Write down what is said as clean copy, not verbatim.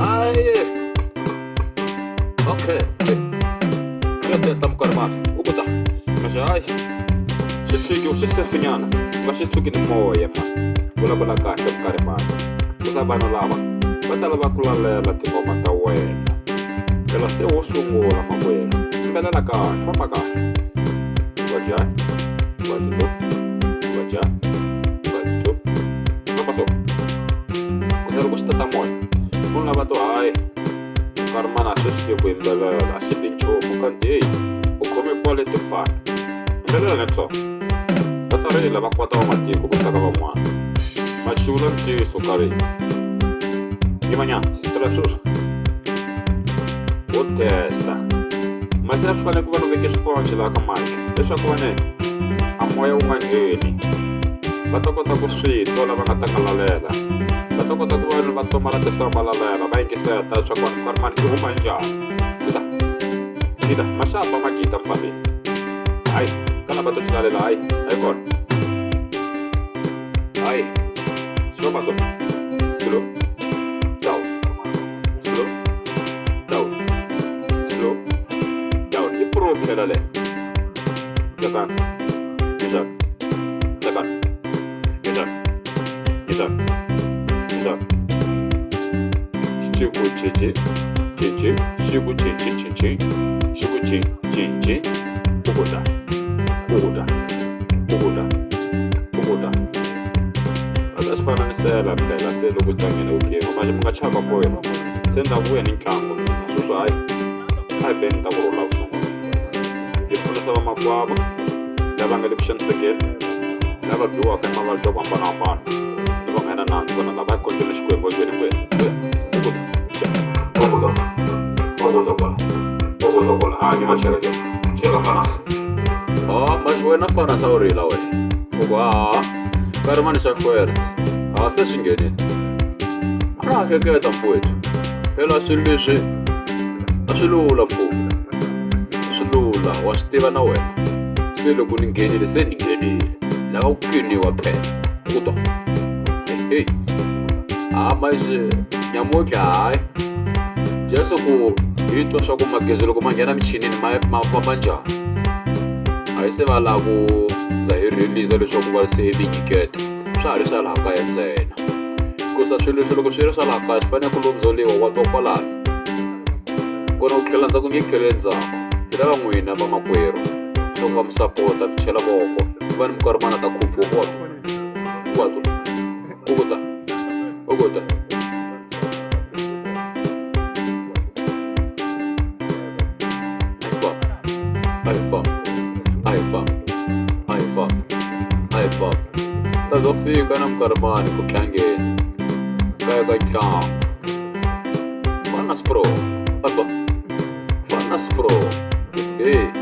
Ai, okay. Kyllä sitä mukaan ukuta. Mä sai. Sitten juuri se finjana. Mä sitten moojemma. Kulla kahta karmaa. Tasapaino lava. Patala vakulla leellä timomata uena. Pela se osu muola ma uena. Pela la kaa, papa kaa. Wajah. Wajah. Wajah. Wajah. Apa so? Kusel kusta tamoy. Kun lava to ai. Karmana sesti ku imbele la sipincho bukan ei. Ukome pole te fa. Imbele la to. Tatari la vakwata mati ku kutaka wa mwa. Machulan ti sukari. Gimana? Stressur. Otesta. Mas é falando que vai ver que esporte lá com mais. Deixa com né. A moia uma ele. Bato kota ku sui, tola banga takalela. Bato kota ku vai bato mara testa balalela. Vai que certa, só com karman ku manja. Kita. Kita, mas apa maki tam fali. Ai, kana bato sinalela ai. Ai kon. Ai. Slow masuk. Slow. Down. Slow. Down. Slow. Down. Ini pro pedale. Tekan. Tekan. Tekan. Tekan. Tekan. Tekan. Shiku chichi. Chichi. Shiku chichi chichi. Shiku chichi chichi. Pogoda. Pogoda. Pogoda. Pogoda. Asifana nisela phela selokuzibangela uGame manje mungachaba koyena senza kuya nenhlango susu hayi benta kurola usongo ngifuna saba makwabo labangele kushansekela laba duwa kama balto kwambana abantu labangena nanti bona laba konjele shikwembo ngene Ogozo bona ani macheleke chega fanas mas wena fanas aurila we Karmani sakwera. Asa shingeni. Ara ke ta poet. Pela sulbisi. Asulula pu. Asulula wastiva na we. Selo kuningeni le seningeni. La ukini wa pe. Uto. Hey. Mas nyamoka ai. Jesu ku ito swa ku magezelo ku mangena michinini ma manja. Ayise vala ku zahiriliza leswaku va se vinyiketa swa ha ri swa laha kaya ntsena kusa swilo loko swi ri swa laha kaya swi fanele ku londzoliwa wa twa kwalano kona ku tlhela ndzhaku nge tlhele ndzhaku hi lava n'wina va makwerhu leswaku va mi sapota mi chela voko va ni mikarhi mana ta khuphu watu ukuta Tazofika na mkarmani kutlangeni kaya ka ntlangu Fanas Pro Fanas Pro hey